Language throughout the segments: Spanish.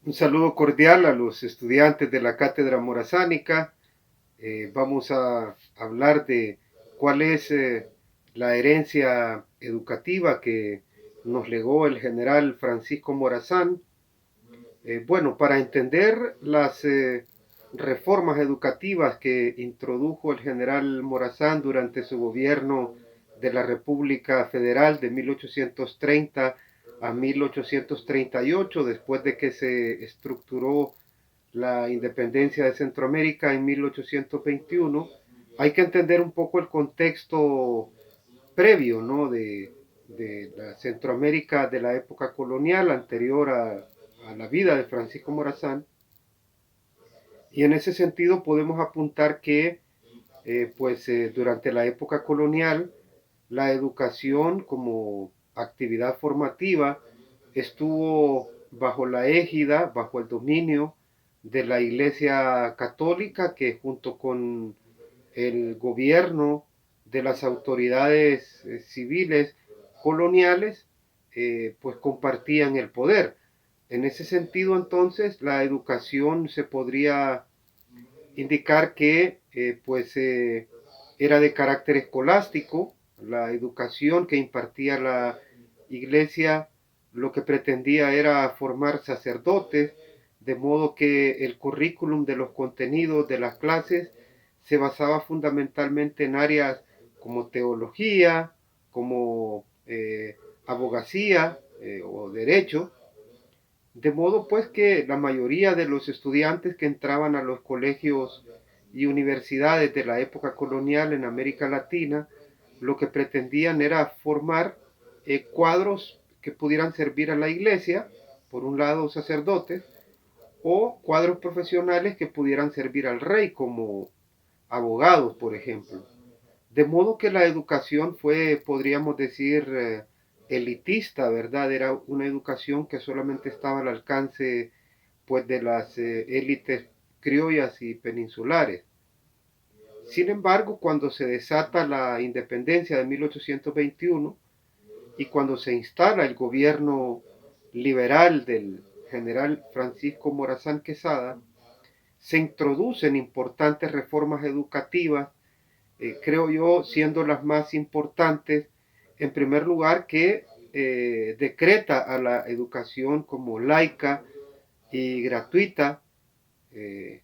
Un saludo cordial a los estudiantes de la Cátedra Morazánica. Vamos a hablar de cuál es la herencia educativa que nos legó el general Francisco Morazán. Bueno, para entender las reformas educativas que introdujo el general Morazán durante su gobierno de la República Federal de 1830 a 1838, después de que se estructuró la independencia de Centroamérica en 1821, hay que entender un poco el contexto previo, ¿no? de la Centroamérica de la época colonial anterior a la vida de Francisco Morazán. Y en ese sentido podemos apuntar que durante la época colonial la educación como actividad formativa estuvo bajo la égida, bajo el dominio de la Iglesia Católica, que junto con el gobierno de las autoridades civiles coloniales, pues compartían el poder. En ese sentido, entonces, la educación se podría indicar que era de carácter escolástico. La educación que impartía la iglesia lo que pretendía era formar sacerdotes, de modo que el currículum de los contenidos de las clases se basaba fundamentalmente en áreas como teología, como abogacía o derecho, de modo pues que la mayoría de los estudiantes que entraban a los colegios y universidades de la época colonial en América Latina, lo que pretendían era formar cuadros que pudieran servir a la iglesia, por un lado sacerdotes, o cuadros profesionales que pudieran servir al rey, como abogados, por ejemplo. De modo que la educación fue, podríamos decir, elitista, ¿verdad? Era una educación que solamente estaba al alcance pues de las élites criollas y peninsulares. Sin embargo, cuando se desata la independencia de 1821 y cuando se instala el gobierno liberal del general Francisco Morazán Quesada, se introducen importantes reformas educativas, creo yo, siendo las más importantes, en primer lugar, que decreta a la educación como laica y gratuita. eh,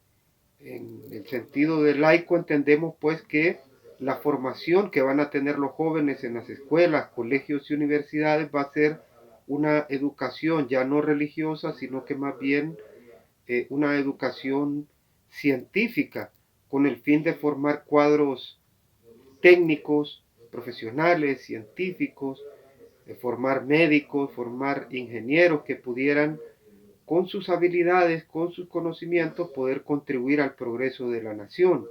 en el sentido de laico entendemos pues que la formación que van a tener los jóvenes en las escuelas, colegios y universidades va a ser una educación ya no religiosa, sino que más bien una educación científica con el fin de formar cuadros técnicos, profesionales, científicos, formar médicos, formar ingenieros que pudieran con sus habilidades, con sus conocimientos, poder contribuir al progreso de la nación.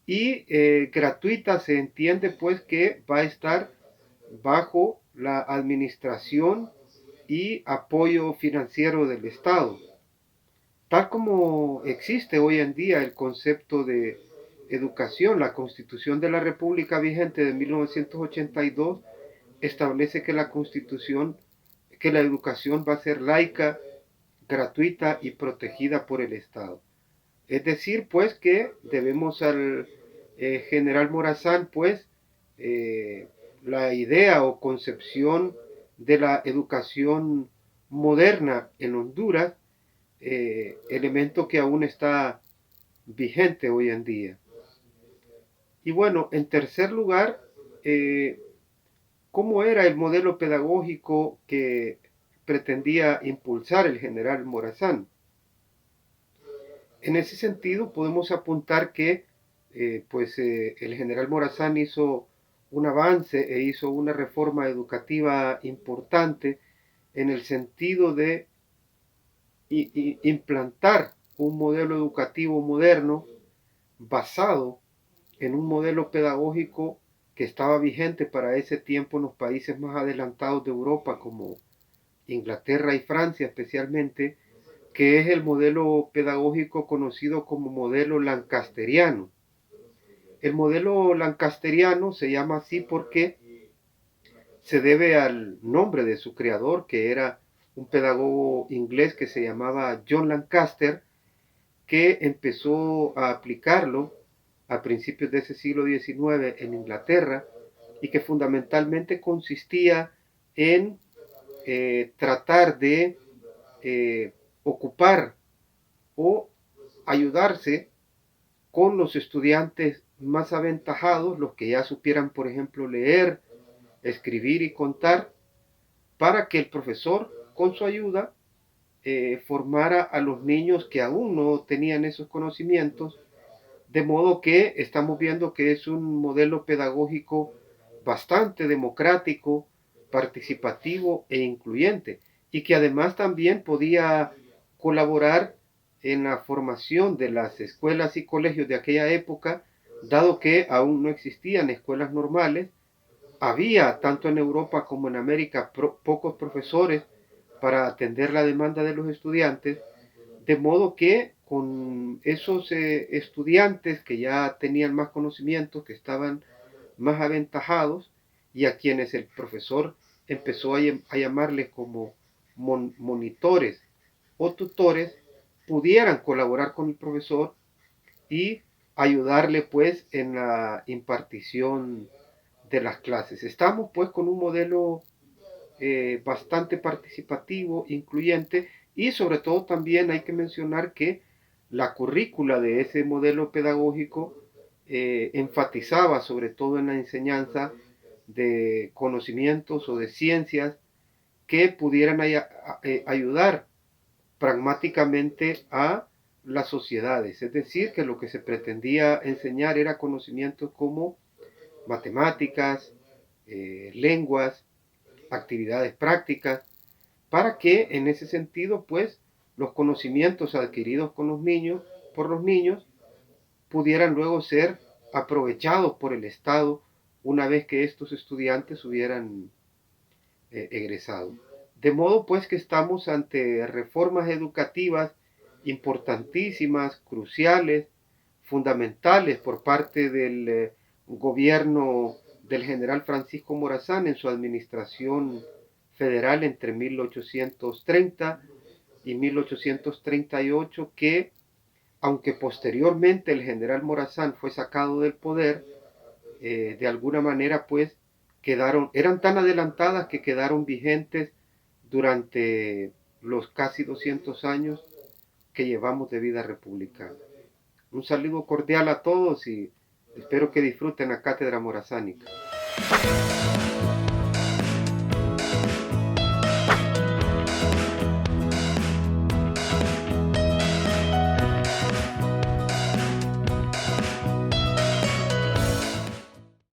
Y gratuita se entiende pues que va a estar bajo la administración y apoyo financiero del Estado. Tal como existe hoy en día el concepto de educación, la Constitución de la República vigente de 1982 establece que la Constitución, que la educación va a ser laica, gratuita y protegida por el Estado. Es decir, pues que debemos al general Morazán, pues, eh, la idea o concepción de la educación moderna en Honduras, elemento que aún está vigente hoy en día. Y bueno, en tercer lugar, eh, ¿cómo era el modelo pedagógico que pretendía impulsar el general Morazán? En ese sentido, podemos apuntar que el general Morazán hizo un avance e hizo una reforma educativa importante en el sentido de implantar un modelo educativo moderno basado en un modelo pedagógico que estaba vigente para ese tiempo en los países más adelantados de Europa, como Inglaterra y Francia especialmente, que es el modelo pedagógico conocido como modelo lancasteriano. El modelo lancasteriano se llama así porque se debe al nombre de su creador, que era un pedagogo inglés que se llamaba John Lancaster, que empezó a aplicarlo a principios de ese siglo XIX en Inglaterra y que fundamentalmente consistía en tratar de ocupar o ayudarse con los estudiantes más aventajados, los que ya supieran, por ejemplo, leer, escribir y contar, para que el profesor, con su ayuda, formara a los niños que aún no tenían esos conocimientos, de modo que estamos viendo que es un modelo pedagógico bastante democrático, participativo e incluyente, y que además también podía colaborar en la formación de las escuelas y colegios de aquella época, dado que aún no existían escuelas normales. Había, tanto en Europa como en América, pocos profesores para atender la demanda de los estudiantes, de modo que con esos estudiantes que ya tenían más conocimientos, que estaban más aventajados y a quienes el profesor empezó a llamarles como monitores o tutores, pudieran colaborar con el profesor y ayudarle pues en la impartición de las clases. Estamos pues con un modelo bastante participativo, incluyente, y sobre todo también hay que mencionar que la currícula de ese modelo pedagógico enfatizaba sobre todo en la enseñanza de conocimientos o de ciencias que pudieran ayudar pragmáticamente a las sociedades. Es decir, que lo que se pretendía enseñar era conocimientos como matemáticas, lenguas, actividades prácticas, para que en ese sentido, pues, los conocimientos adquiridos con los niños, por los niños, pudieran luego ser aprovechados por el Estado una vez que estos estudiantes hubieran egresado. De modo pues que estamos ante reformas educativas importantísimas, cruciales, fundamentales por parte del gobierno del general Francisco Morazán en su administración federal entre 1830 y 1838, que aunque posteriormente el general Morazán fue sacado del poder, de alguna manera pues eran tan adelantadas que quedaron vigentes durante los casi 200 años que llevamos de vida republicana. Un saludo cordial a todos y espero que disfruten la cátedra morazánica.